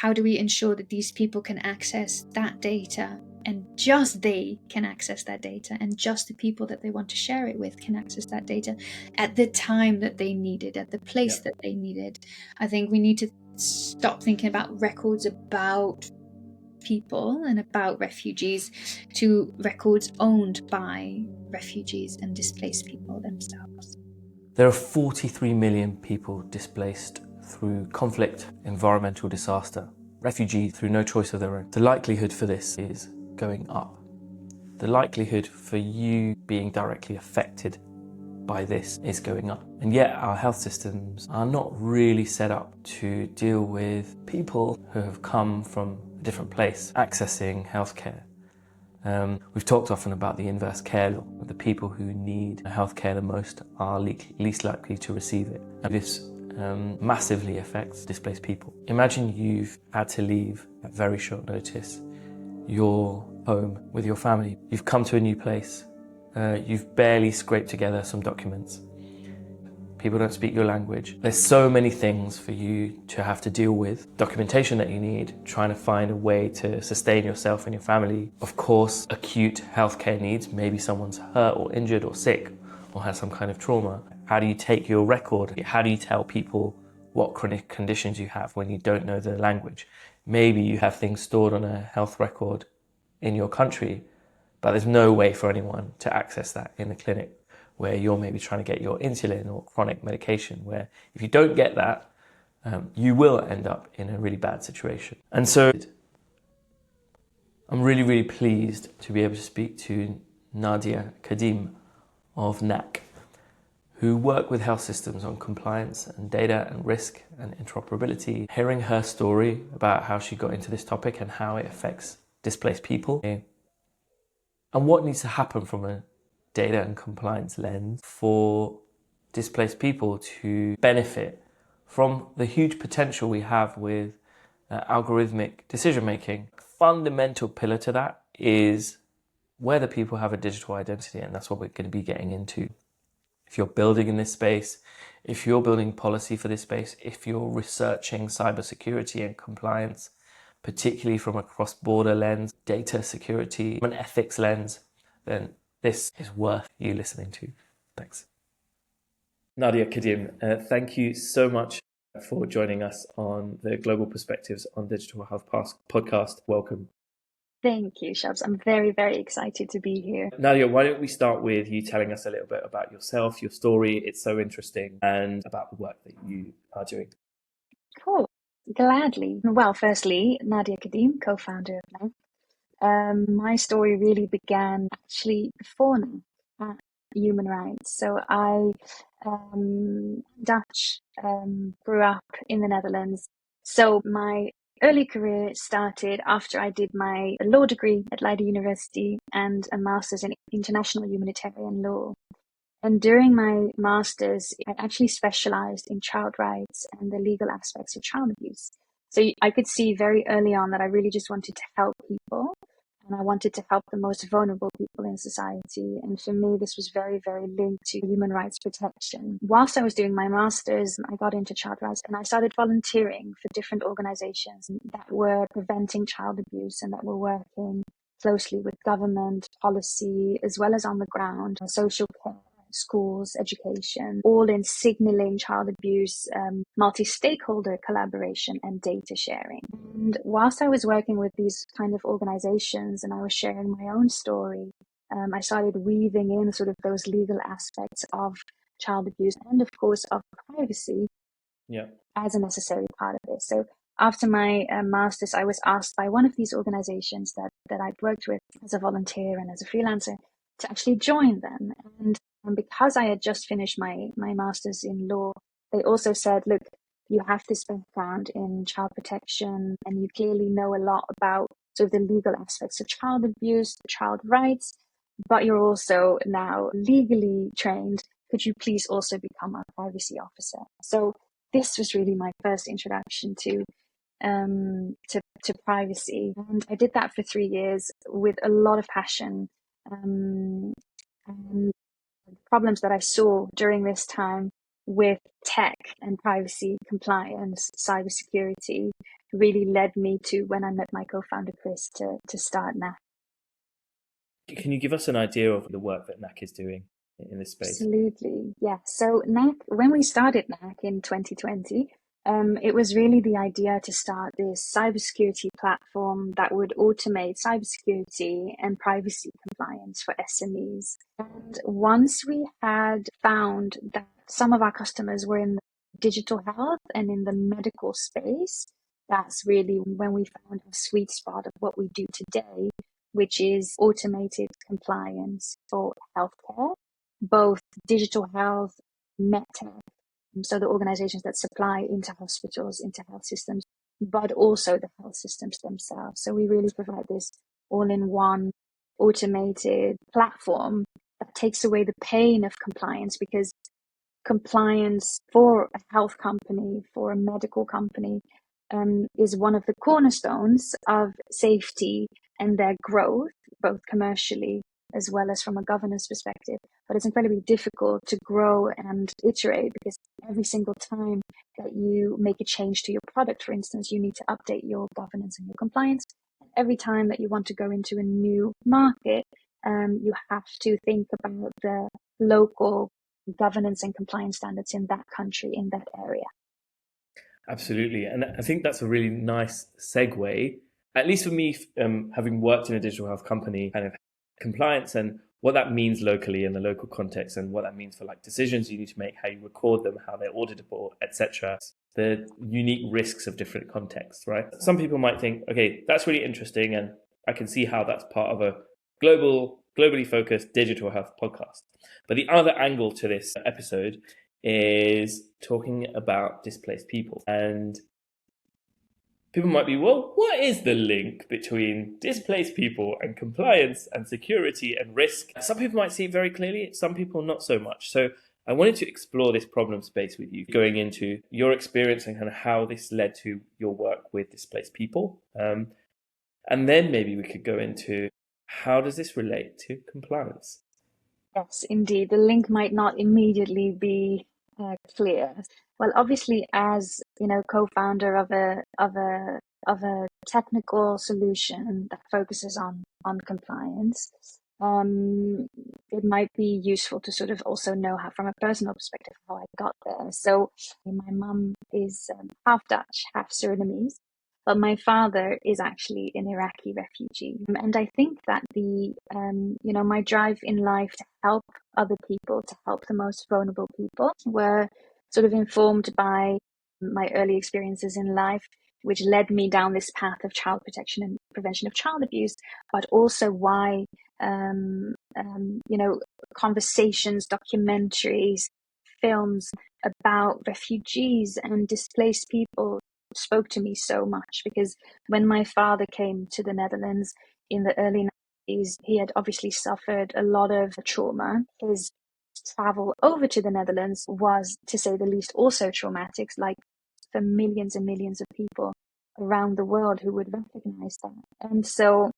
how do we ensure that these people can access that data, and just they can access that data, and just the people that they want to share it with can access that data at the time that they need it, at the place that they need it. I think we need to stop thinking about records about people and about refugees to records owned by refugees and displaced people themselves. There are 43 million people displaced through conflict, environmental disaster, refugee through no choice of their own. The likelihood for this is going up. The likelihood for you being directly affected by this is going up. And yet our health systems are not really set up to deal with people who have come from a different place accessing healthcare. We've talked often about the inverse care law. The people who need healthcare the most are least likely to receive it. And this massively affects displaced people. Imagine you've had to leave at very short notice your home with your family. You've come to a new place. You've barely scraped together some documents. People don't speak your language. There's so many things for you to have to deal with. Documentation that you need, trying to find a way to sustain yourself and your family. Of course, acute healthcare needs. Maybe someone's hurt or injured or sick or has some kind of trauma. How do you take your record? How do you tell people what chronic conditions you have when you don't know the language? Maybe you have things stored on a health record in your country, but there's no way for anyone to access that in the clinic, where you're maybe trying to get your insulin or chronic medication, where if you don't get that, you will end up in a really bad situation. And so I'm really, really pleased to be able to speak to Nadia Kadhim of NAC, who work with health systems on compliance and data and risk and interoperability. Hearing her story about how she got into this topic and how it affects displaced people, and what needs to happen from a data and compliance lens for displaced people to benefit from the huge potential we have with algorithmic decision making. Fundamental pillar to that is whether people have a digital identity, and that's what we're going to be getting into. If you're building in this space, if you're building policy for this space, if you're researching cybersecurity and compliance, particularly from a cross-border lens, data security, an ethics lens, then this is worth you listening to. Thanks. Nadia Kadhim, thank you so much for joining us on the Global Perspectives on Digital Health podcast. Welcome. Thank you, Shabs. I'm very, very excited to be here. Nadia, why don't we start with you telling us a little bit about yourself, your story, it's so interesting, and about the work that you are doing. Cool. Gladly. Well, firstly, Nadia Kadhim, co-founder of NAC. My story really began actually before NAC, human rights. So I, Dutch, grew up in the Netherlands. So my early career started after I did my law degree at Leiden University and a master's in international humanitarian law. And during my master's, I actually specialized in child rights and the legal aspects of child abuse. So I could see very early on that I really just wanted to help people, and I wanted to help the most vulnerable people in society. And for me, this was very, very linked to human rights protection. Whilst I was doing my master's, I got into child rights and I started volunteering for different organizations that were preventing child abuse and that were working closely with government policy, as well as on the ground, social care, schools, education, all in signaling child abuse, multi-stakeholder collaboration and data sharing. And whilst I was working with these kind of organizations and I was sharing my own story, I started weaving in sort of those legal aspects of child abuse and of course of privacy as a necessary part of this. So after my master's, I was asked by one of these organizations that I'd worked with as a volunteer and as a freelancer to actually join them. And because I had just finished my master's in law, they also said, look, you have this background in child protection and you clearly know a lot about sort of the legal aspects of child abuse, child rights, but you're also now legally trained. Could you please also become a privacy officer? So this was really my first introduction to privacy. And I did that for 3 years with a lot of passion. And problems that I saw during this time with tech and privacy compliance, cybersecurity, really led me to when I met my co-founder Chris to start NAC. Can you give us an idea of the work that NAC is doing in this space? Absolutely, yeah. So NAC, when we started NAC in 2020, it was really the idea to start this cybersecurity platform that would automate cybersecurity and privacy compliance for SMEs. And once we had found that some of our customers were in the digital health and in the medical space, that's really when we found a sweet spot of what we do today, which is automated compliance for healthcare, both digital health, medtech, so the organizations that supply into hospitals, into health systems, but also the health systems themselves. So we really provide this all-in-one automated platform that takes away the pain of compliance, because compliance for a health company, for a medical company, is one of the cornerstones of safety and their growth, both commercially as well as from a governance perspective. But it's incredibly difficult to grow and iterate, because every single time that you make a change to your product, for instance, you need to update your governance and your compliance. Every time that you want to go into a new market, you have to think about the local governance and compliance standards in that country, in that area. Absolutely. And I think that's a really nice segue, at least for me, having worked in a digital health company, kind of compliance and what that means locally in the local context, and what that means for like decisions you need to make, how you record them, how they're auditable, etc. The unique risks of different contexts, right? Some people might think, okay, that's really interesting, and I can see how that's part of a globally focused digital health podcast. But the other angle to this episode is talking about displaced people. And people might be, well, what is the link between displaced people and compliance and security and risk? Some people might see it very clearly, some people not so much. So I wanted to explore this problem space with you, going into your experience and kind of how this led to your work with displaced people. And then maybe we could go into how does this relate to compliance? Yes, indeed. The link might not immediately be clear. Well, obviously, as co-founder of a technical solution that focuses on compliance, it might be useful to sort of also know how, from a personal perspective, how I got there. So, my mum is half Dutch, half Surinamese, but my father is actually an Iraqi refugee. And I think that my drive in life to help other people, to help the most vulnerable people, were sort of informed by my early experiences in life, which led me down this path of child protection and prevention of child abuse, but also why, conversations, documentaries, films about refugees and displaced people spoke to me so much. Because when my father came to the Netherlands in the early 90s, he had obviously suffered a lot of trauma. His travel over to the Netherlands was, to say the least, also traumatic, like for millions and millions of people around the world who would recognize that. And so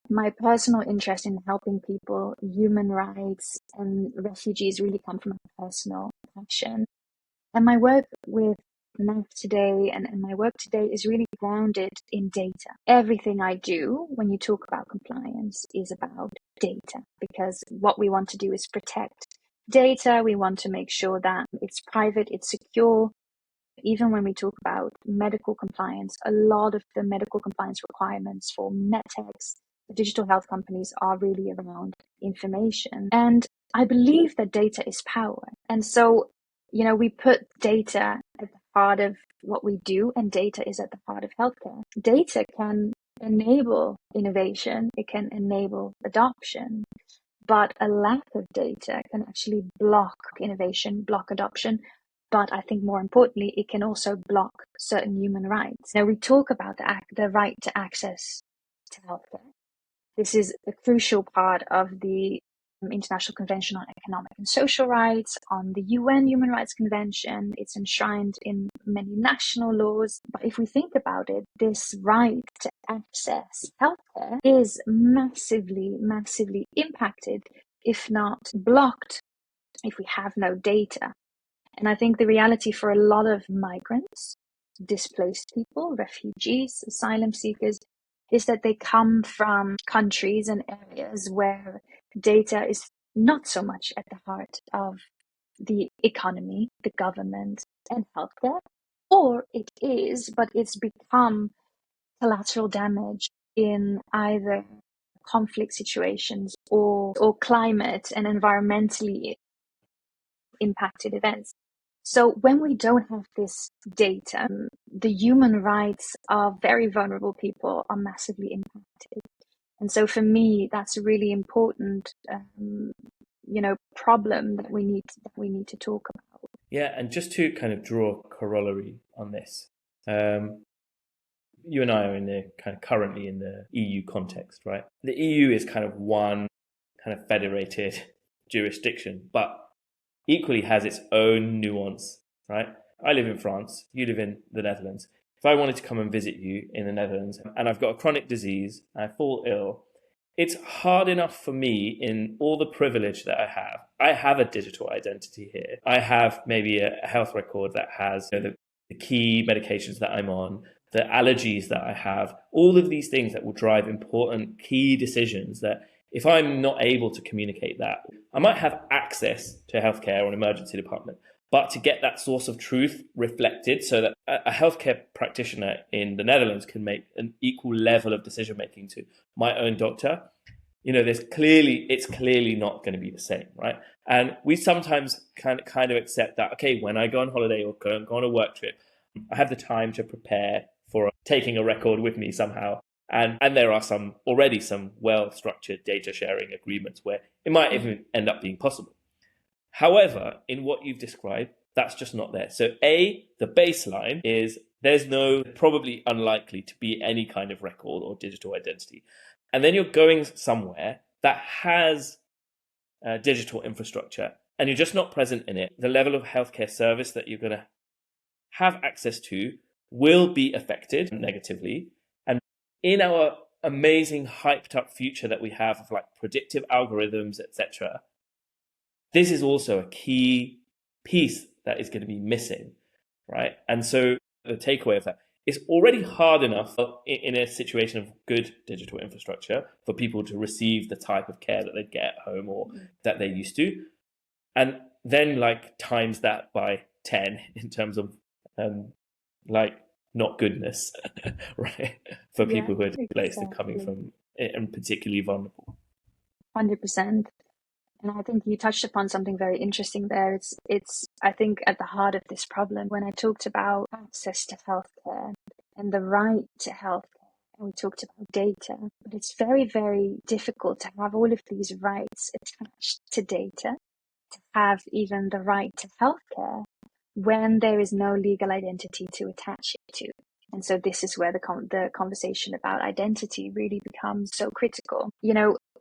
my personal interest in helping people, human rights, and refugees really come from a personal passion. And my work with NAF today and my work today is really grounded in data. Everything I do when you talk about compliance is about data, because what we want to do is protect data. We want to make sure that it's private, it's secure. Even when we talk about medical compliance, a lot of the medical compliance requirements for medtechs, the digital health companies, are really around information. And I believe that data is power. And so, we put data at the heart of what we do, and data is at the heart of healthcare. Data can enable innovation, it can enable adoption, but a lack of data can actually block innovation, block adoption. But I think more importantly, it can also block certain human rights. Now, we talk about the right to access to healthcare. This is a crucial part of the International Convention on Economic and Social Rights, on the UN Human Rights Convention. It's enshrined in many national laws. But if we think about it, this right to access healthcare is massively, massively impacted, if not blocked, if we have no data. And I think the reality for a lot of migrants, displaced people, refugees, asylum seekers, is that they come from countries and areas where data is not so much at the heart of the economy, the government, and healthcare, or it is, but it's become collateral damage in either conflict situations or climate and environmentally impacted events. So when we don't have this data, the human rights of very vulnerable people are massively impacted. And so for me, that's a really important, problem that we need to talk about. Yeah, and just to kind of draw a corollary on this, you and I are in the kind of currently in the EU context, right? The EU is kind of one kind of federated jurisdiction, but equally has its own nuance, right? I live in France, you live in the Netherlands. If I wanted to come and visit you in the Netherlands and I've got a chronic disease, I fall ill, it's hard enough for me in all the privilege that I have. I have a digital identity here. I have maybe a health record that has the key medications that I'm on, the allergies that I have, all of these things that will drive important key decisions that if I'm not able to communicate that, I might have access to healthcare or an emergency department, but to get that source of truth reflected so that a healthcare practitioner in the Netherlands can make an equal level of decision making to my own doctor, it's clearly not going to be the same, right? And we sometimes kind of accept that, okay, when I go on holiday or go on a work trip, I have the time to prepare for taking a record with me somehow. And there are some well-structured data sharing agreements where it might even end up being possible. However, in what you've described, that's just not there. So the baseline is there's probably unlikely to be any kind of record or digital identity. And then you're going somewhere that has digital infrastructure and you're just not present in it. The level of healthcare service that you're going to have access to will be affected negatively. And in our amazing hyped up future that we have of like predictive algorithms, etc., this is also a key piece that is going to be missing, right? And so the takeaway of that is already hard enough in a situation of good digital infrastructure for people to receive the type of care that they get at home or that they used to. And then like times that by 10 in terms of not goodness, right? For people who are displaced and coming from, and particularly vulnerable. 100%. And I think you touched upon something very interesting there. It's I think at the heart of this problem. When I talked about access to healthcare and the right to healthcare, and we talked about data, but it's very, very difficult to have all of these rights attached to data, to have even the right to healthcare when there is no legal identity to attach it to. And so this is where the conversation about identity really becomes so critical.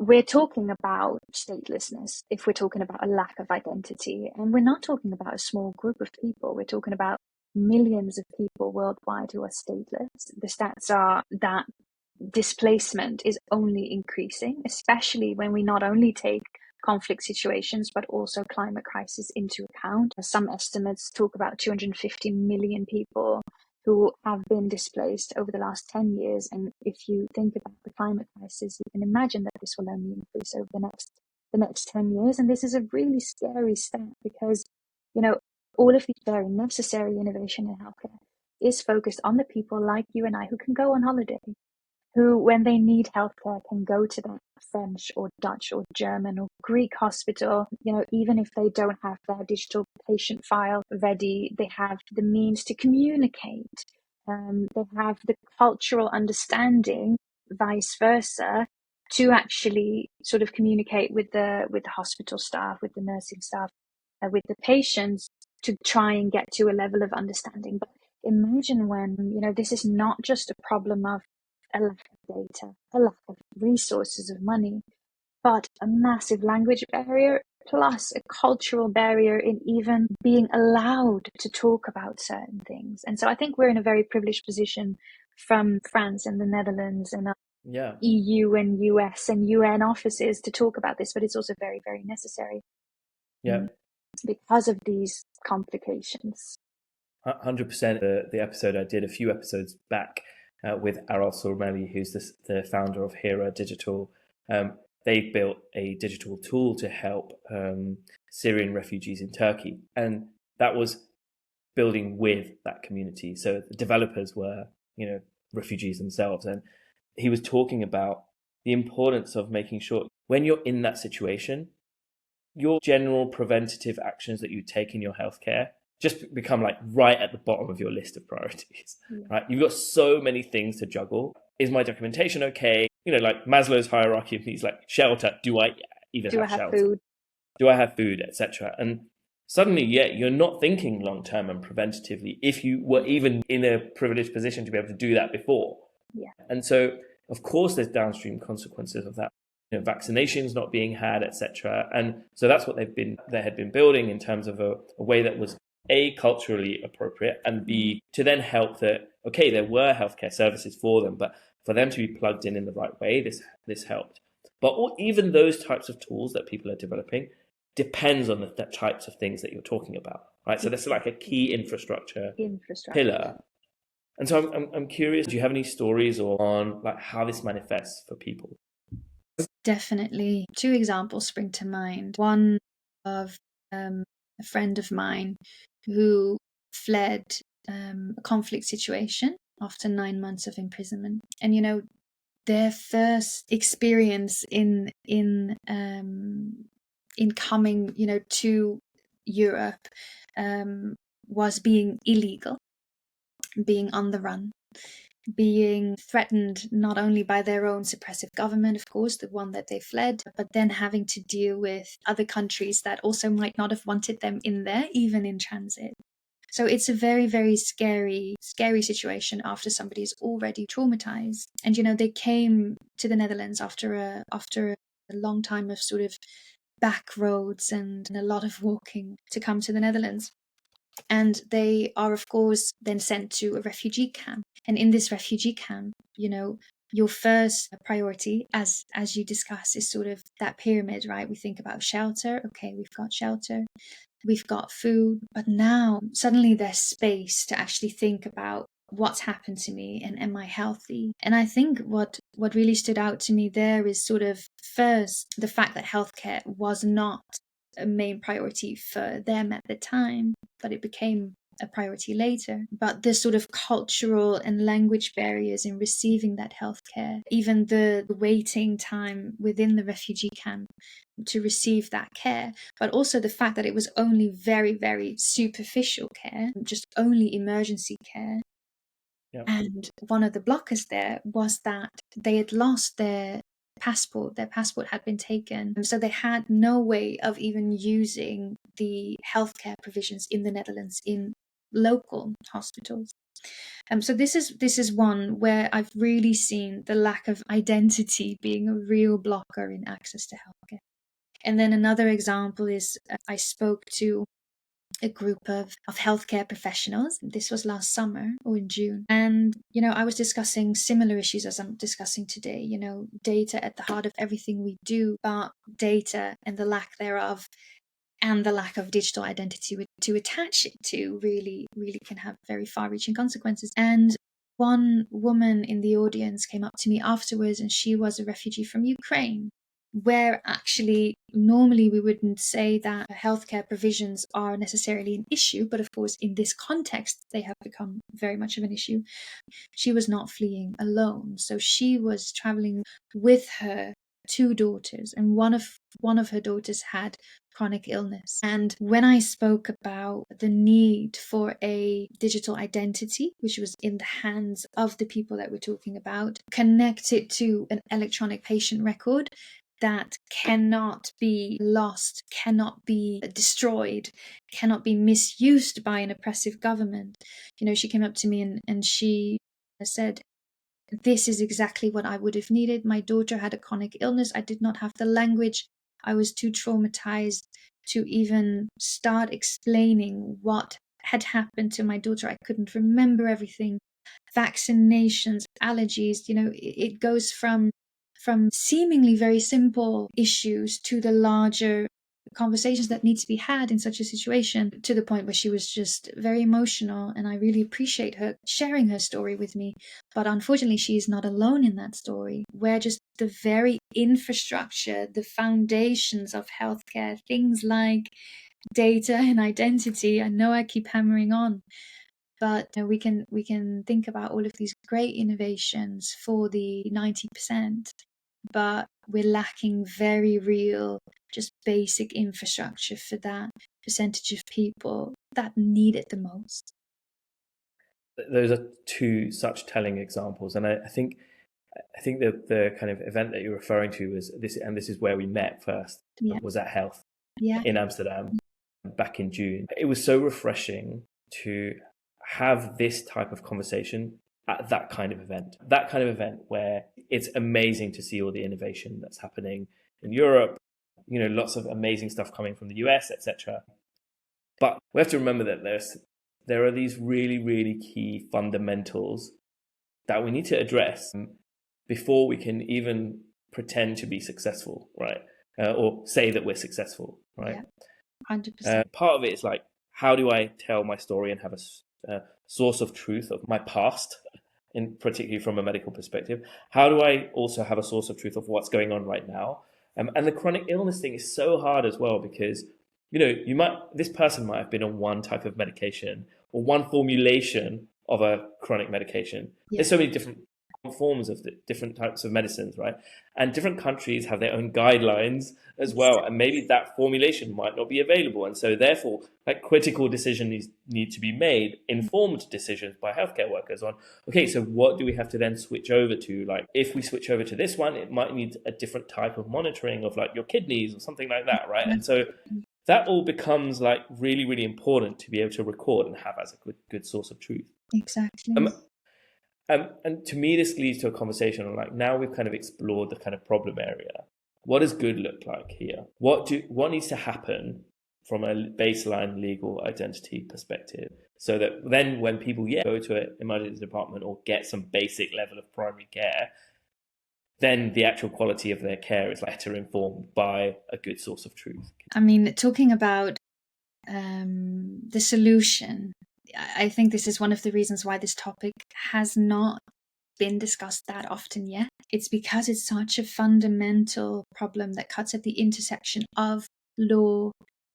We're talking about statelessness if we're talking about a lack of identity. And we're not talking about a small group of people. We're talking about millions of people worldwide who are stateless. The stats are that displacement is only increasing, especially when we not only take conflict situations, but also climate crisis into account. Some estimates talk about 250 million people who have been displaced over the last 10 years. And if you think about the climate crisis, you can imagine that this will only increase over the next 10 years. And this is a really scary stat because, all of these very necessary innovation in healthcare is focused on the people like you and I who can go on holiday, who, when they need healthcare, can go to that French or Dutch or German or Greek hospital, even if they don't have their digital patient file ready, they have the means to communicate. They have the cultural understanding, vice versa, to actually sort of communicate with the hospital staff, with the nursing staff, with the patients to try and get to a level of understanding. But imagine when, this is not just a problem of a lack of data, a lack of resources of money, but a massive language barrier plus a cultural barrier in even being allowed to talk about certain things. And so I think we're in a very privileged position from France and the Netherlands and EU and US and UN offices to talk about this, but it's also very, very necessary. Yeah. because of these complications. 100%. The episode I did a few episodes back with Aral Surmeli, who's the founder of Hera Digital. They built a digital tool to help Syrian refugees in Turkey, and that was building with that community. So the developers were, refugees themselves, and he was talking about the importance of making sure when you're in that situation, your general preventative actions that you take in your healthcare just become like right at the bottom of your list of priorities, right? You've got so many things to juggle. Is my documentation okay? Like Maslow's hierarchy of needs, like shelter. Do I even have shelter? Food? Do I have food, etc.? And suddenly, you're not thinking long-term and preventatively if you were even in a privileged position to be able to do that before. Yeah. And so, of course, there's downstream consequences of that. Vaccinations not being had, etc. And so that's what they had been building in terms of a way that was A, culturally appropriate, and B, to then help that, okay, there were healthcare services for them, but for them to be plugged in the right way, this helped. But even those types of tools that people are developing depends on the types of things that you're talking about, right? So that's like a key infrastructure pillar. And so I'm curious, do you have any stories on like how this manifests for people? Definitely. 2 examples spring to mind. One of a friend of mine who fled a conflict situation after 9 months of imprisonment. And their first experience in coming, to Europe was being illegal, being on the run, being threatened not only by their own suppressive government, of course, the one that they fled, but then having to deal with other countries that also might not have wanted them in there, even in transit. So it's a very, very scary situation after somebody's already traumatized. And, they came to the Netherlands after a long time of sort of back roads and a lot of walking to come to the Netherlands. And they are, of course, then sent to a refugee camp. And in this refugee camp, your first priority, as you discuss, is sort of that pyramid, right? We think about shelter. Okay, we've got shelter. We've got food. But now suddenly there's space to actually think about what's happened to me and am I healthy? And I think what really stood out to me there is sort of first the fact that healthcare was not a main priority for them at the time, but it became a priority later. But the sort of cultural and language barriers in receiving that healthcare, even the waiting time within the refugee camp to receive that care, but also the fact that it was only very, very superficial care, just only emergency care. Yep. And one of the blockers there was that they had lost their passport had been taken, so they had no way of even using the healthcare provisions in the Netherlands in local hospitals. So this is one where I've really seen the lack of identity being a real blocker in access to healthcare. And then another example is I spoke to a group of healthcare professionals. This was last summer or in June. And, I was discussing similar issues as I'm discussing today, data at the heart of everything we do, but data and the lack thereof and the lack of digital identity to attach it to really, really can have very far-reaching consequences. And one woman in the audience came up to me afterwards, and she was a refugee from Ukraine, where actually normally we wouldn't say that healthcare provisions are necessarily an issue, but of course in this context they have become very much of an issue. She was not fleeing alone, so she was traveling with her 2 daughters, and one of her daughters had chronic illness. And when I spoke about the need for a digital identity, which was in the hands of the people that we're talking about, connected to an electronic patient record that cannot be lost, cannot be destroyed, cannot be misused by an oppressive government. She came up to me and she said, "This is exactly what I would have needed. My daughter had a chronic illness. I did not have the language. I was too traumatized to even start explaining what had happened to my daughter. I couldn't remember everything. Vaccinations, allergies, it goes from seemingly very simple issues to the larger conversations that need to be had in such a situation, to the point where she was just very emotional. And I really appreciate her sharing her story with me. But unfortunately, she is not alone in that story, where just the very infrastructure, the foundations of healthcare, things like data and identity, I know I keep hammering on, but we can think about all of these great innovations for the 90%, but we're lacking very real, just basic infrastructure for that percentage of people that need it the most. Those are two such telling examples, and I think that the kind of event that you're referring to was this, and this is where we met first. Yeah. Was at Health Yeah. in Amsterdam back in June. It was so refreshing to have this type of conversation at that kind of event. That kind of event where it's amazing to see all the innovation that's happening in Europe, lots of amazing stuff coming from the US, etc. But we have to remember that there are these really, really key fundamentals that we need to address before we can even pretend to be successful, right? Or say that we're successful, right? Yeah, 100%. Part of it is like, how do I tell my story and have a source of truth of my past, particularly from a medical perspective? How do I also have a source of truth of what's going on right now? And the chronic illness thing is so hard as well, because this person might have been on one type of medication or one formulation of a chronic medication. Yeah. There's so many different forms of the different types of medicines, right? And different countries have their own guidelines as well, and maybe that formulation might not be available, and so therefore like critical decisions need to be made, informed decisions by healthcare workers on, okay, so what do we have to then switch over to? Like, if we switch over to this one, it might need a different type of monitoring of like your kidneys or something like that, right? And so that all becomes like really, really important to be able to record and have as a good source of truth. Exactly. And to me, this leads to a conversation on like, now we've kind of explored the kind of problem area. What does good look like here? What needs to happen from a baseline legal identity perspective, so that then when people go to an emergency department or get some basic level of primary care, then the actual quality of their care is better informed by a good source of truth. I mean, talking about the solution, I think this is one of the reasons why this topic has not been discussed that often yet. It's because it's such a fundamental problem that cuts at the intersection of law,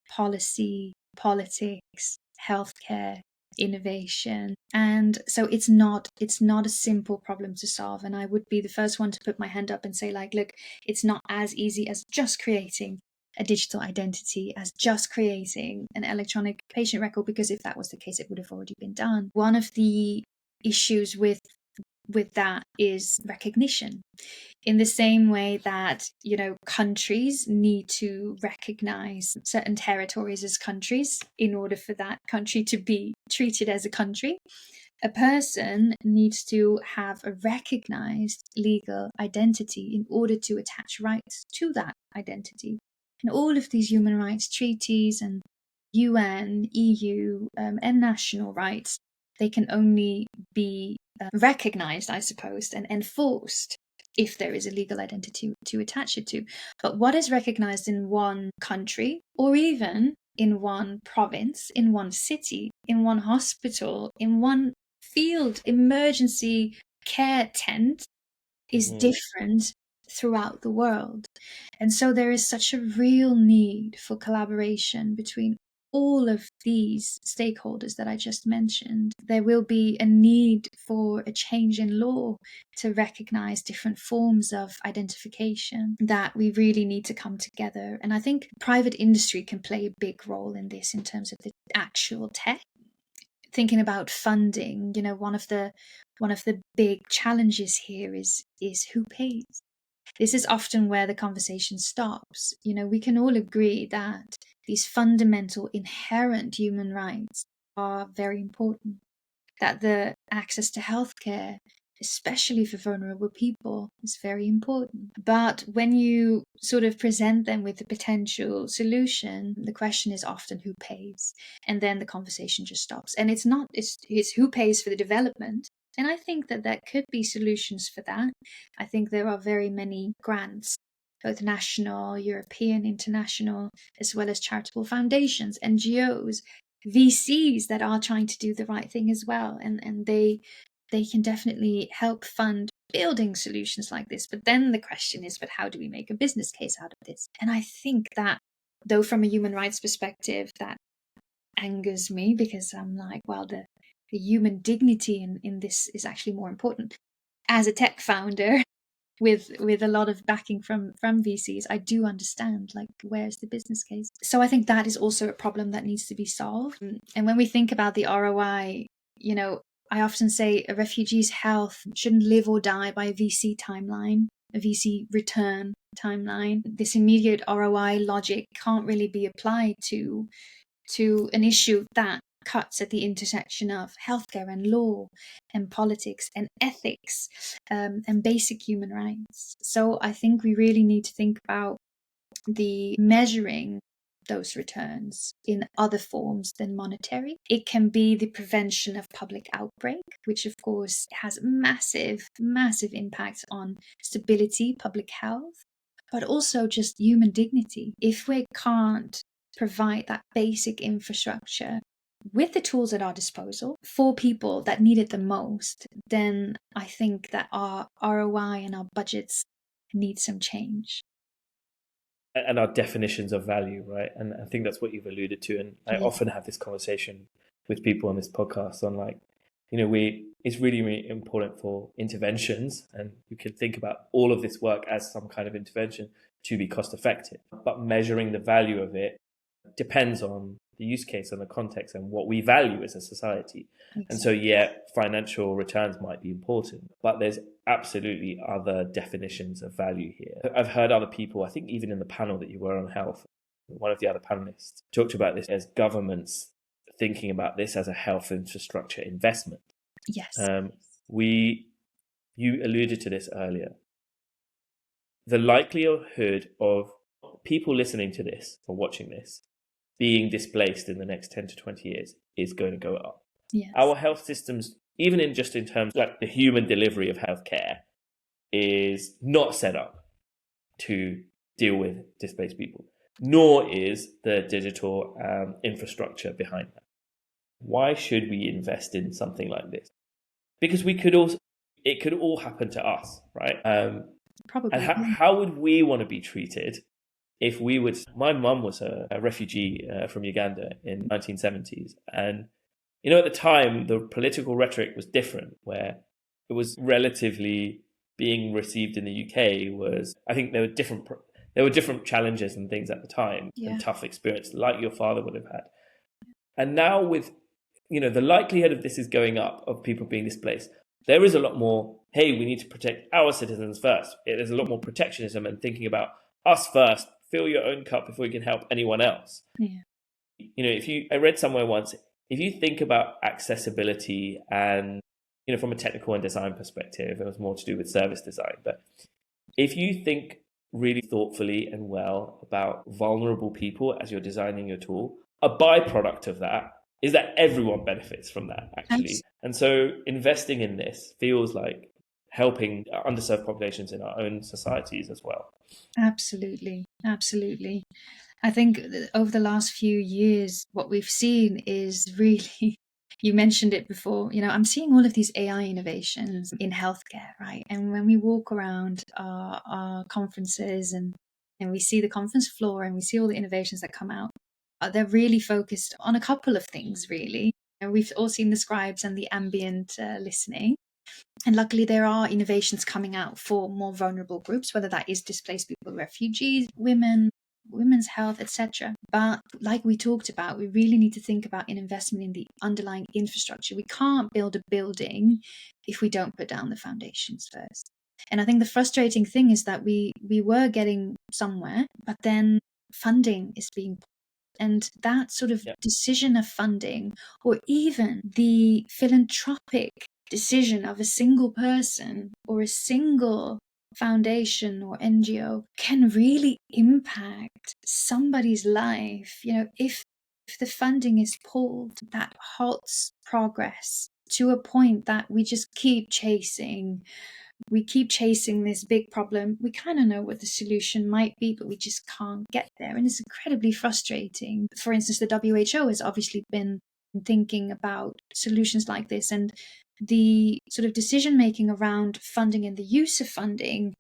policy, politics, healthcare, innovation. And so it's not a simple problem to solve. And I would be the first one to put my hand up and say, like, look, it's not as easy as just creating a digital identity, as just creating an electronic patient record, because if that was the case, it would have already been done. One of the issues with that is recognition. In the same way that, countries need to recognize certain territories as countries in order for that country to be treated as a country, a person needs to have a recognized legal identity in order to attach rights to that identity. And all of these human rights treaties and UN, EU, and national rights, they can only be recognized, I suppose, and enforced if there is a legal identity to attach it to. But what is recognized in one country, or even in one province, in one city, in one hospital, in one field emergency care tent, is different throughout the world. And so there is such a real need for collaboration between all of these stakeholders that I just mentioned. There will be a need for a change in law to recognize different forms of identification, that we really need to come together. And I think private industry can play a big role in this in terms of the actual tech. Thinking about funding, one of the big challenges here is who pays. This is often where the conversation stops. We can all agree that these fundamental inherent human rights are very important, that the access to healthcare, especially for vulnerable people, is very important. But when you sort of present them with a potential solution, the question is often who pays, and then the conversation just stops. And it's who pays for the development. And I think that there could be solutions for that. I think there are very many grants both national, European, international, as well as charitable foundations, NGOs, VCs that are trying to do the right thing as well. And they can definitely help fund building solutions like this. But then the question is, but how do we make a business case out of this? And I think that, though from a human rights perspective, that angers me, because I'm like, well, the human dignity in this is actually more important. As a tech founder with a lot of backing from VCs, I do understand, like, where's the business case? So I think that is also a problem that needs to be solved. And when we think about the ROI, you know, I often say a refugee's health shouldn't live or die by a VC timeline, a VC return timeline. This immediate ROI logic can't really be applied to an issue that cuts at the intersection of healthcare and law and politics and ethics, and basic human rights. So I think we really need to think about the measuring those returns in other forms than monetary. It can be the prevention of public outbreak, which of course has massive impacts on stability, public health, but also just human dignity. If we can't provide that basic infrastructure with the tools at our disposal for people that need it the most, then I think that our ROI and our budgets need some change. And our definitions of value, right? And I think that's what you've alluded to. And I often have this conversation with people on this podcast on, like, you know, it's really, really important for interventions, and you can think about all of this work as some kind of intervention to be cost effective. But measuring the value of it depends on the use case and the context and what we value as a society. Exactly. And so, yeah, financial returns might be important, but there's absolutely other definitions of value here. I've heard other people, I think even in the panel that you were on health, one of the other panelists talked about this as governments thinking about this as a health infrastructure investment. Yes. You alluded to this earlier. The likelihood of people listening to this or watching this being displaced in the next 10 to 20 years is going to go up. Yes. Our health systems, even in terms of like the human delivery of healthcare, is not set up to deal with displaced people, nor is the digital infrastructure behind that. Why should we invest in something like this? Because it could all happen to us, right? Probably. And how would we want to be treated if we would? My mum was a refugee from Uganda in the 1970s. And, you know, at the time, the political rhetoric was different, where it was relatively being received in the UK was, I think there were different challenges and things at the time, and tough experience like your father would have had. And now with, you know, the likelihood of this is going up, of people being displaced, there is a lot more, hey, we need to protect our citizens first. There's a lot more protectionism and thinking about us first. Fill your own cup before you can help anyone else. Yeah. You know, I read somewhere once, if you think about accessibility and, you know, from a technical and design perspective, it was more to do with service design. But if you think really thoughtfully and well about vulnerable people as you're designing your tool, a byproduct of that is that everyone benefits from that, actually. And so investing in this feels like helping underserved populations in our own societies as well. Absolutely. I think over the last few years, what we've seen is really, you mentioned it before, you know, I'm seeing all of these AI innovations in healthcare, right? And when we walk around our conferences and we see the conference floor and we see all the innovations that come out, they're really focused on a couple of things, really. And we've all seen the scribes and the ambient listening. And luckily, there are innovations coming out for more vulnerable groups, whether that is displaced people, refugees, women's health, etc. But like we talked about, we really need to think about an investment in the underlying infrastructure. We can't build a building if we don't put down the foundations first. And I think the frustrating thing is that we were getting somewhere, but then funding is being, and that sort of decision of funding, or even the philanthropic decision of a single person or a single foundation or NGO, can really impact somebody's life. You know, if the funding is pulled, that halts progress to a point that we just keep chasing We keep chasing this big problem. We kind of know what the solution might be, but we just can't get there. And it's incredibly frustrating. For instance, the WHO has obviously been thinking about solutions like this, and the sort of decision making around funding and the use of funding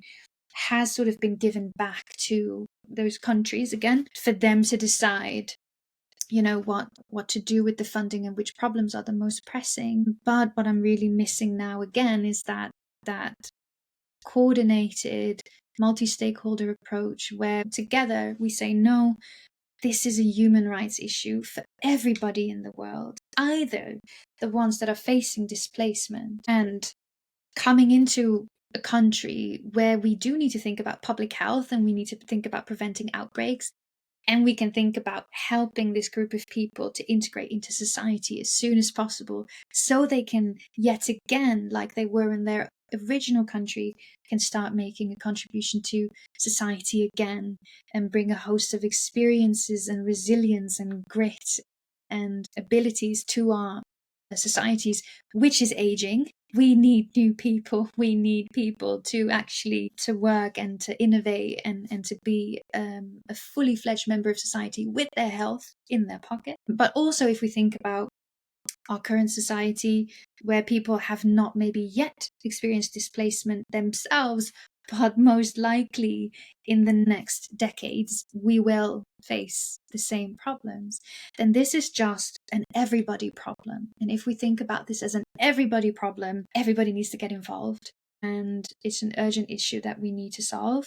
has sort of been given back to those countries again for them to decide, you know, what to do with the funding and which problems are the most pressing. But what I'm really missing now again is that coordinated multi-stakeholder approach where together we say, no, this is a human rights issue for everybody in the world, either the ones that are facing displacement and coming into a country where we do need to think about public health and we need to think about preventing outbreaks, and we can think about helping this group of people to integrate into society as soon as possible so they can yet again, like they were in their original country, can start making a contribution to society again and bring a host of experiences and resilience and grit and abilities to our societies, which is aging. We need new people. We need people to actually to work and to innovate and to be a fully fledged member of society with their health in their pocket. But also if we think about our current society where people have not maybe yet experienced displacement themselves, but most likely in the next decades we will face the same problems, then this is just an everybody problem. And if we think about this as an everybody problem, everybody needs to get involved, and it's an urgent issue that we need to solve.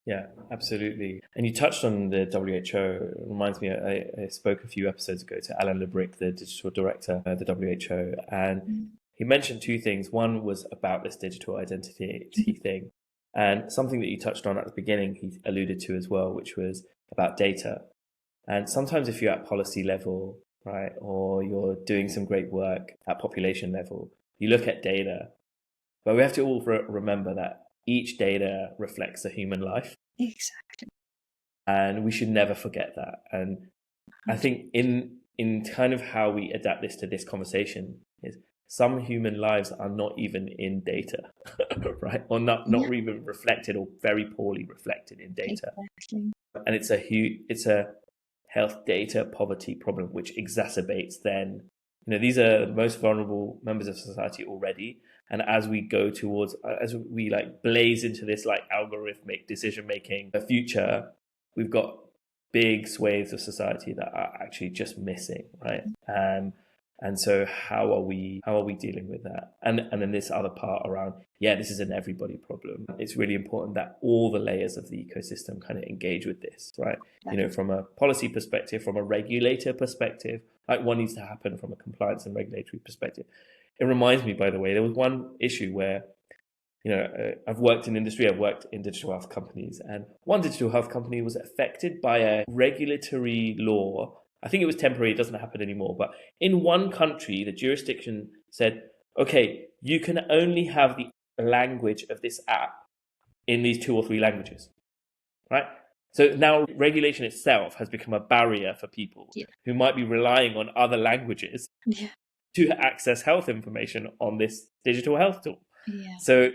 Yeah, absolutely. And you touched on the WHO. It reminds me, I spoke a few episodes ago to Alan Lebrick, the digital director of the WHO, and he mentioned two things. One was about this digital identity thing, and something that you touched on at the beginning, he alluded to as well, which was about data. And sometimes if you're at policy level, right, or you're doing some great work at population level, you look at data, but we have to all remember that each data reflects a human life. Exactly. And we should never forget that. And I think in kind of how we adapt this to this conversation is some human lives are not even in data, right? Or not even reflected or very poorly reflected in data. Exactly. And it's a health data poverty problem, which exacerbates then, you know, these are the most vulnerable members of society already. And as we go towards, as we like blaze into this like algorithmic decision-making future, we've got big swathes of society that are actually just missing, right? And so how are we dealing with that? And then this other part around, this is an everybody problem. It's really important that all the layers of the ecosystem kind of engage with this, right? You know, from a policy perspective, from a regulator perspective, like what needs to happen from a compliance and regulatory perspective. It reminds me, by the way, there was one issue where, you know, I've worked in industry, I've worked in digital health companies, and one digital health company was affected by a regulatory law. I think it was temporary, it doesn't happen anymore. But in one country, the jurisdiction said, okay, you can only have the language of this app in these 2 or 3 languages, right? So now regulation itself has become a barrier for people who might be relying on other languages to access health information on this digital health tool. So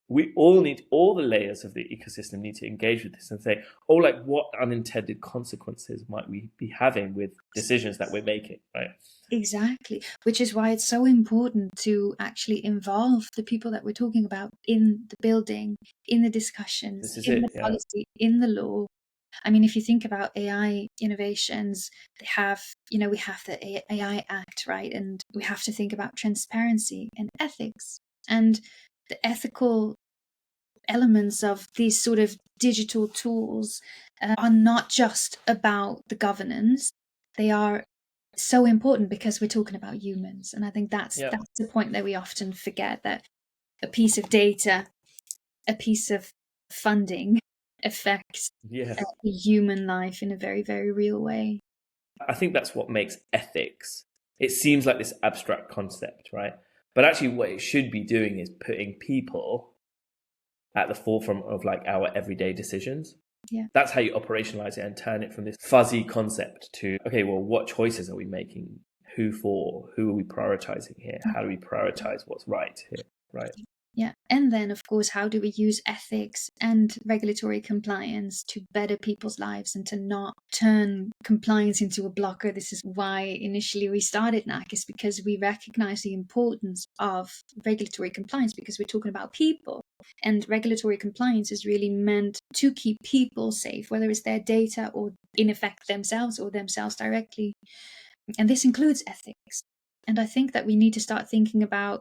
we all need, all the layers of the ecosystem need to engage with this and say, oh, like what unintended consequences might we be having with decisions that we're making, right? Exactly, which is why it's so important to actually involve the people that we're talking about in the building, in the discussions, in the policy, in the law. I mean, if you think about AI innovations, they have, you know, we have the AI Act, right? And we have to think about transparency and ethics. And the ethical elements of these sort of digital tools are not just about the governance. They are so important because we're talking about humans. And I think that's the point that we often forget, that a piece of data, a piece of funding affects a human life in a very, very real way. I think that's what makes ethics. It seems like this abstract concept, right? But actually what it should be doing is putting people at the forefront of like our everyday decisions. That's how you operationalize it and turn it from this fuzzy concept to, okay, well, what choices are we making? Who for? Who are we prioritizing here? How do we prioritize what's right here, right? Yeah. And then, of course, how do we use ethics and regulatory compliance to better people's lives and to not turn compliance into a blocker? This is why initially we started NAC, is because we recognize the importance of regulatory compliance, because we're talking about people. And regulatory compliance is really meant to keep people safe, whether it's their data or in effect themselves or themselves directly. And this includes ethics. And I think that we need to start thinking about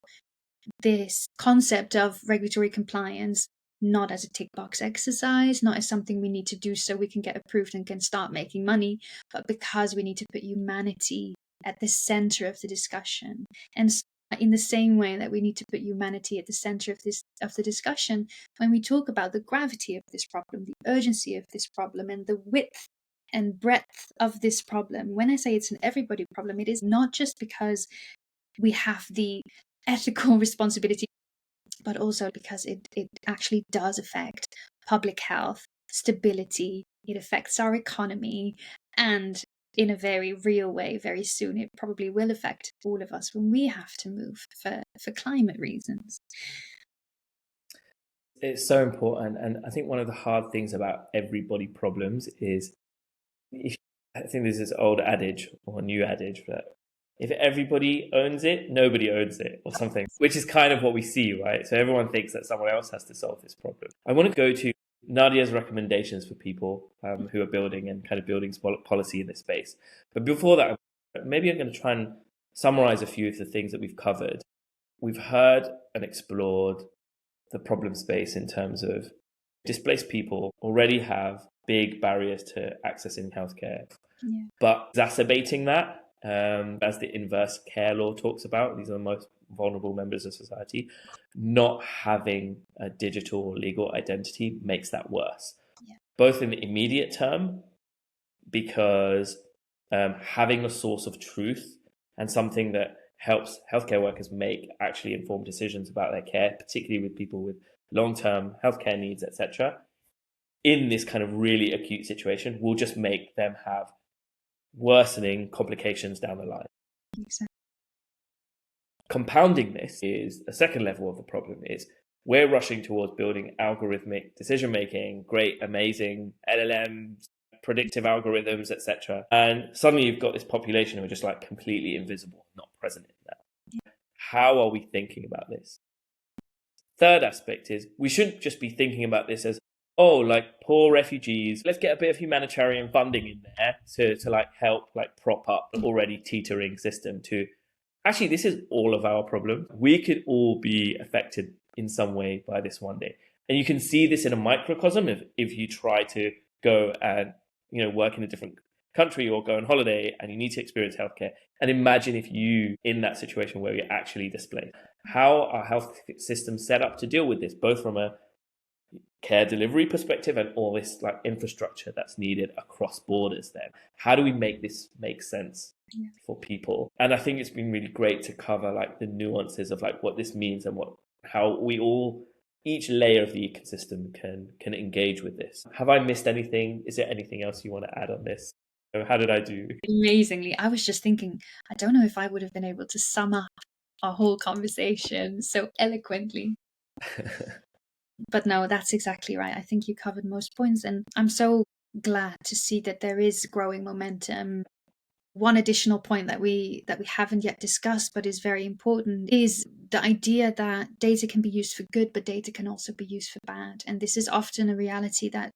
this concept of regulatory compliance not as a tick box exercise, not as something we need to do so we can get approved and can start making money, but because we need to put humanity at the center of the discussion. And in the same way that we need to put humanity at the center of the discussion, when we talk about the gravity of this problem, the urgency of this problem, and the width and breadth of this problem, when I say it's an everybody problem, it is not just because we have the ethical responsibility, but also because it actually does affect public health, stability, it affects our economy, and in a very real way, very soon, it probably will affect all of us when we have to move for climate reasons. It's so important. And I think one of the hard things about everybody problems is, I think there's this old adage or new adage that if everybody owns it, nobody owns it, or something, which is kind of what we see, right? So everyone thinks that someone else has to solve this problem. I want to go to Nadia's recommendations for people who are building and kind of building policy in this space. But before that, maybe I'm going to try and summarize a few of the things that we've covered. We've heard and explored the problem space in terms of displaced people already have big barriers to accessing healthcare, but exacerbating that, as the inverse care law talks about, these are the most vulnerable members of society. Not having a digital or legal identity makes that worse, both in the immediate term, because having a source of truth and something that helps healthcare workers make actually informed decisions about their care, particularly with people with long-term healthcare needs, etc., in this kind of really acute situation, will just make them have worsening complications down the line. Exactly. Compounding this is a second level of the problem, is we're rushing towards building algorithmic decision-making, great, amazing LLMs, predictive algorithms, etc. And suddenly you've got this population who are just like completely invisible, not present in that. How are we thinking about this? Third aspect is we shouldn't just be thinking about this as, oh, like poor refugees, let's get a bit of humanitarian funding in there to like help like prop up the already teetering system. To actually, this is all of our problem. We could all be affected in some way by this one day. And you can see this in a microcosm if you try to go and work in a different country or go on holiday and you need to experience healthcare. And imagine if you in that situation where you're actually displaced. How are health systems set up to deal with this, both from a care delivery perspective and all this like infrastructure that's needed across borders? Then how do we make this make sense for people? And I think it's been really great to cover like the nuances of like what this means and how we all, each layer of the ecosystem can engage with this. Have I missed anything? Is there anything else you want to add on this? How did I do? Amazingly. I was just thinking, I don't know if I would have been able to sum up our whole conversation so eloquently. But no, that's exactly right. I think you covered most points, and I'm so glad to see that there is growing momentum. One additional point that we haven't yet discussed but is very important is the idea that data can be used for good, but data can also be used for bad. And this is often a reality that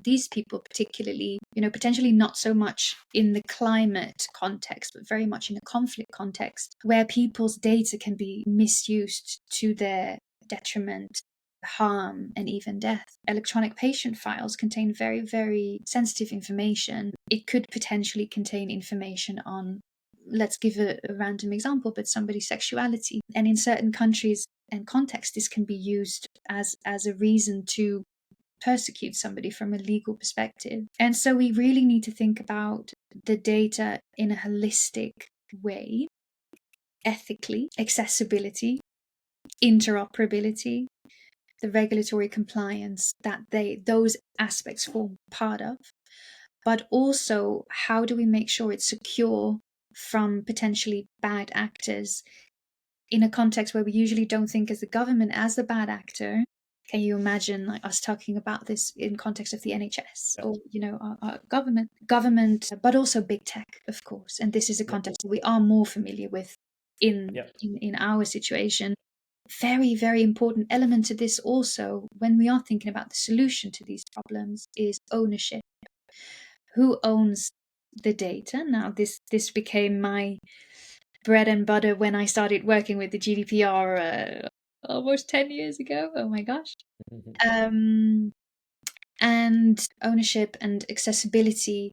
these people, particularly, potentially not so much in the climate context, but very much in a conflict context, where people's data can be misused to their detriment, harm, and even death. Electronic patient files contain very, very sensitive information. It could potentially contain information on, let's give a random example, but somebody's sexuality. And in certain countries and contexts, this can be used as a reason to persecute somebody from a legal perspective. And so we really need to think about the data in a holistic way, ethically, accessibility, interoperability, the regulatory compliance that those aspects form part of, but also how do we make sure it's secure from potentially bad actors in a context where we usually don't think as the government as the bad actor. Can you imagine like us talking about this in context of the NHS or our government, but also big tech, of course. And this is a context that we are more familiar with in our situation. Very, very important element to this also, when we are thinking about the solution to these problems, is ownership. Who owns the data? Now, this became my bread and butter when I started working with the GDPR almost 10 years ago. Oh my gosh. And ownership and accessibility,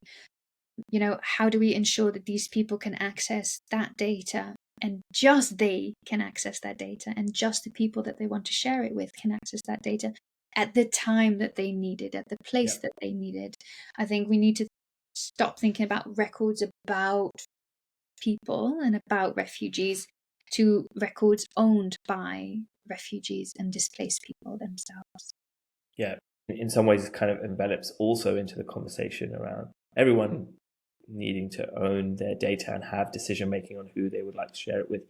how do we ensure that these people can access that data, and just they can access that data, and just the people that they want to share it with can access that data at the time that they need it, at the place that they need it. I think we need to stop thinking about records about people and about refugees to records owned by refugees and displaced people themselves. Yeah, in some ways it kind of envelops also into the conversation around everyone needing to own their data and have decision making on who they would like to share it with.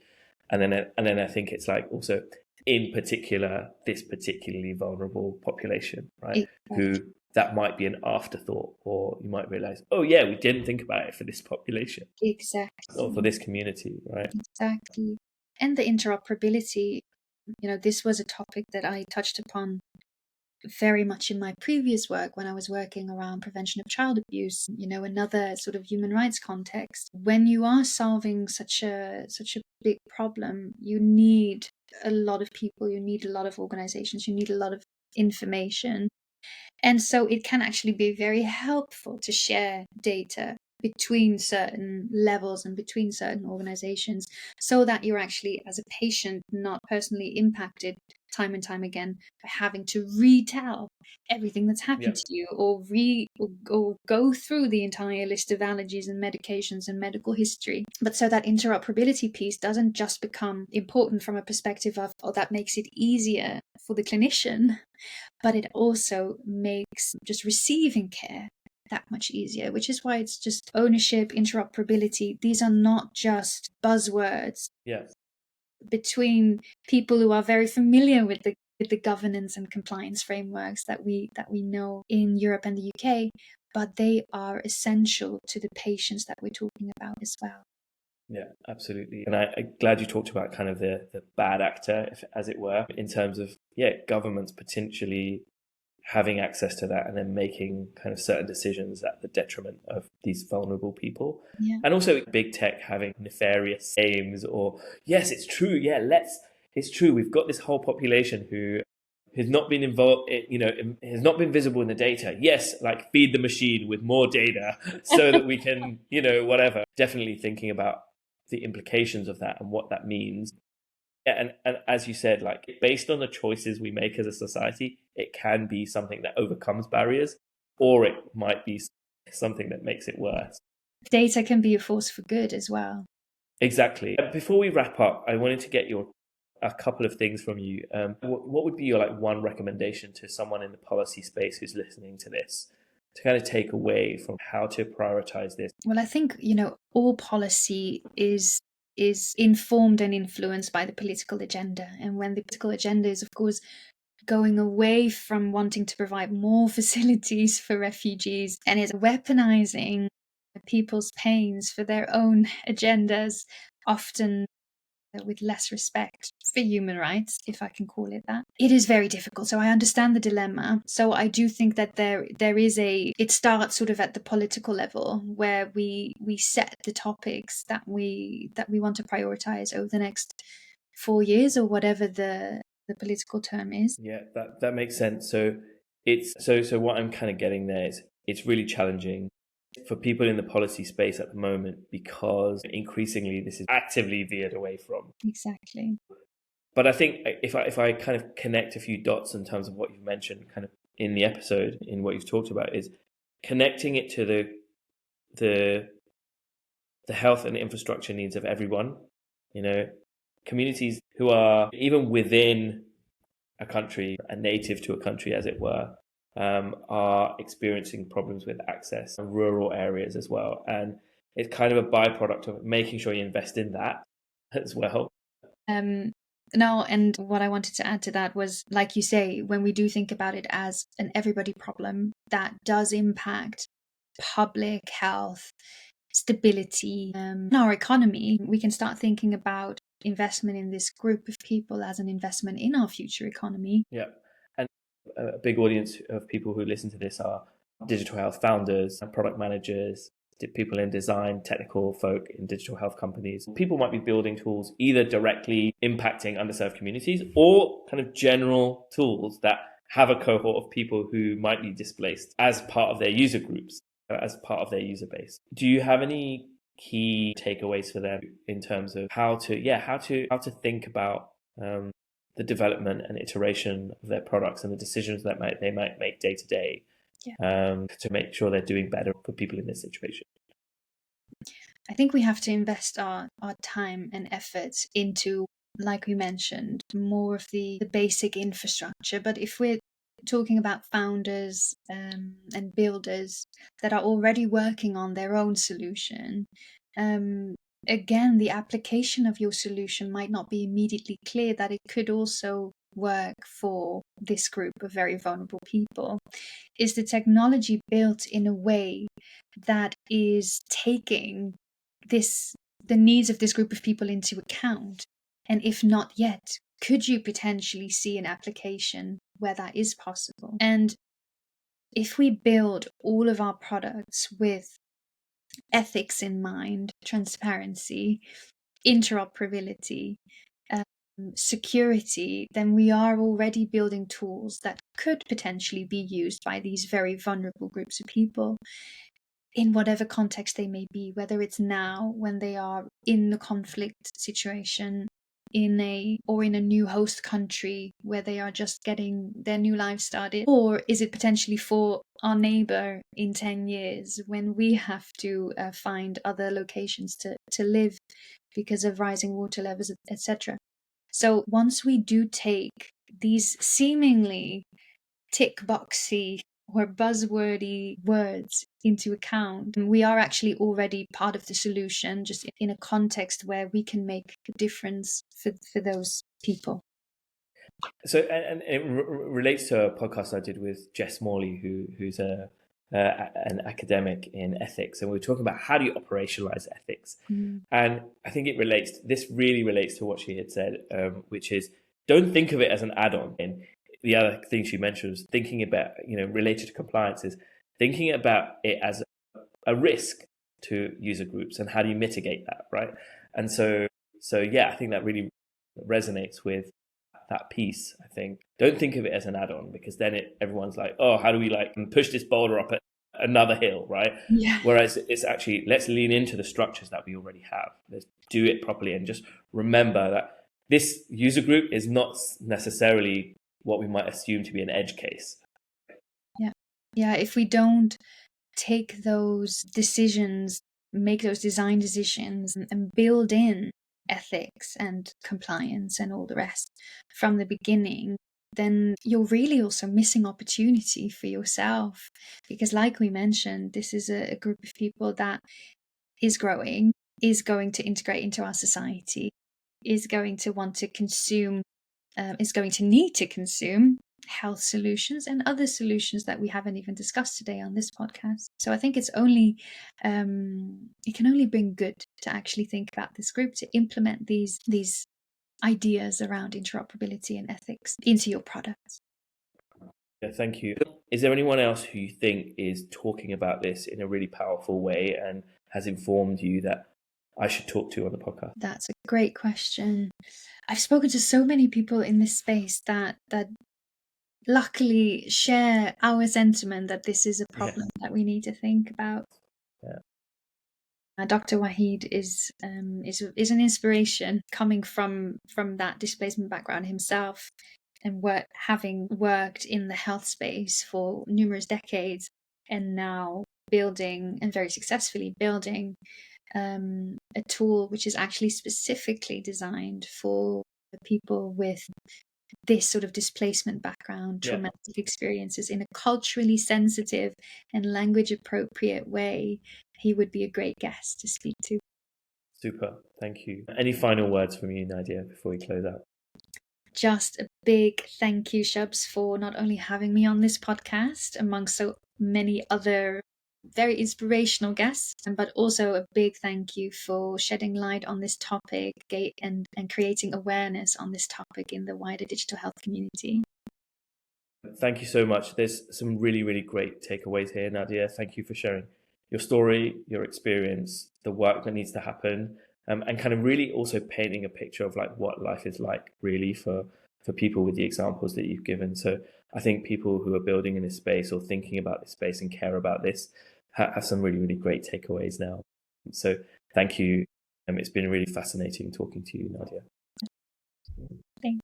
And then I think it's like also in particular this particularly vulnerable population, right? Exactly. Who that might be an afterthought, or you might realize, oh yeah, we didn't think about it for this population. Exactly. Or for this community, right? Exactly. And the interoperability, this was a topic that I touched upon very much in my previous work when I was working around prevention of child abuse, another sort of human rights context. When you are solving such a big problem, you need a lot of people, you need a lot of organizations, you need a lot of information. And so it can actually be very helpful to share data between certain levels and between certain organizations, so that you're actually, as a patient, not personally impacted time and time again by having to retell everything that's happened to you, or go through the entire list of allergies and medications and medical history. But so that interoperability piece doesn't just become important from a perspective of, oh, that makes it easier for the clinician, but it also makes just receiving care that much easier, which is why it's just ownership, interoperability. These are not just buzzwords between people who are very familiar with the governance and compliance frameworks that we know in Europe and the UK, but they are essential to the patients that we're talking about as well. Yeah, absolutely. And I'm glad you talked about kind of the bad actor, as it were, in terms of, governments potentially having access to that and then making kind of certain decisions at the detriment of these vulnerable people. Yeah. And also big tech having nefarious aims, or, yes, it's true. Yeah, it's true. We've got this whole population who has not been involved, has not been visible in the data. Yes, like feed the machine with more data so that we can, whatever. Definitely thinking about the implications of that and what that means. And as you said, like based on the choices we make as a society, it can be something that overcomes barriers, or it might be something that makes it worse. Data can be a force for good as well. Exactly. Before we wrap up, I wanted to get a couple of things from you. What would be your one recommendation to someone in the policy space who's listening to this to kind of take away from how to prioritize this? Well, I think, all policy is informed and influenced by the political agenda. And when the political agenda is, of course, going away from wanting to provide more facilities for refugees and is weaponizing people's pains for their own agendas, often with less respect for human rights, if I can call it that. It is very difficult. So I understand the dilemma. So I do think that there is it starts sort of at the political level, where we set the topics that we want to prioritize over the next 4 years, or whatever the political term is. Yeah, that makes sense. So so what I'm kind of getting there is it's really challenging for people in the policy space at the moment, because increasingly this is actively veered away from. Exactly. But I think if I kind of connect a few dots in terms of what you've mentioned kind of in the episode, in what you've talked about, is connecting it to the health and infrastructure needs of everyone, communities who are even within a country, a native to a country, as it were, are experiencing problems with access in rural areas as well. And it's kind of a byproduct of making sure you invest in that as well. No, and what I wanted to add to that was, like you say, when we do think about it as an everybody problem that does impact public health, stability, in our economy, we can start thinking about investment in this group of people as an investment in our future economy. Yeah. And a big audience of people who listen to this are digital health founders and product managers, people in design, technical folk in digital health companies. People might be building tools either directly impacting underserved communities or kind of general tools that have a cohort of people who might be displaced as part of their user groups, as part of their user base. Do you have any key takeaways for them in terms of how to think about the development and iteration of their products and the decisions that they might make day to day to make sure they're doing better for people in this situation? I think we have to invest our time and efforts into, like we mentioned, more of the basic infrastructure. But if we're talking about founders and builders that are already working on their own solution, again, the application of your solution might not be immediately clear that it could also work for this group of very vulnerable people. Is the technology built in a way that is taking the needs of this group of people into account? And if not yet, could you potentially see an application where that is possible? And if we build all of our products with ethics in mind, transparency, interoperability, security, then we are already building tools that could potentially be used by these very vulnerable groups of people in whatever context they may be, whether it's now when they are in the conflict situation in a new host country where they are just getting their new life started, or is it potentially for our neighbor in 10 years when we have to find other locations to live because of rising water levels, etc. So once we do take these seemingly tick boxy or buzzwordy words into account, we are actually already part of the solution, just in a context where we can make a difference for those people. So, and it relates to a podcast I did with Jess Morley, who's an academic in ethics, and we were talking about how do you operationalize ethics. And I think this really relates to what she had said, which is don't think of it as an add-on. And the other thing she mentioned was thinking about, related to compliance, is thinking about it as a risk to user groups and how do you mitigate that, right? And so yeah, I think that really resonates with that piece. I think don't think of it as an add-on, because then everyone's like, oh, how do we push this boulder up another hill, right? Yeah. Whereas it's actually, let's lean into the structures that we already have. Let's do it properly and just remember that this user group is not necessarily what we might assume to be an edge case. Yeah, if we don't take those decisions, make those design decisions, and build in ethics and compliance and all the rest from the beginning, then you're really also missing opportunity for yourself. Because like we mentioned, this is a group of people that is growing, is going to integrate into our society, is going to want to consume, is going to need to consume health solutions and other solutions that we haven't even discussed today on this podcast. So I think it's only it can only bring good to actually think about this group, to implement these ideas around interoperability and ethics into your products. Yeah, thank you. Is there anyone else who you think is talking about this in a really powerful way and has informed you that I should talk to on the podcast? That's a great question. I've spoken to so many people in this space that luckily share our sentiment that this is a problem that we need to think about. Dr. Waheed is an inspiration, coming from that displacement background himself, and having worked in the health space for numerous decades, and now building, and very successfully building, a tool which is actually specifically designed for people with this sort of displacement background, traumatic experiences, in a culturally sensitive and language appropriate way. He would be a great guest to speak to. Super. Thank you. Any final words from you, Nadia, before we close out? Just a big thank you, Shubs, for not only having me on this podcast among so many other very inspirational guests, but also a big thank you for shedding light on this topic and creating awareness on this topic in the wider digital health community. Thank you so much. There's some really, really great takeaways here, Nadia. Thank you for sharing your story, your experience, the work that needs to happen, and kind of really also painting a picture of like what life is like really for people with the examples that you've given. So I think people who are building in this space or thinking about this space and care about this have some really, really great takeaways now. So thank you. It's been really fascinating talking to you, Nadia.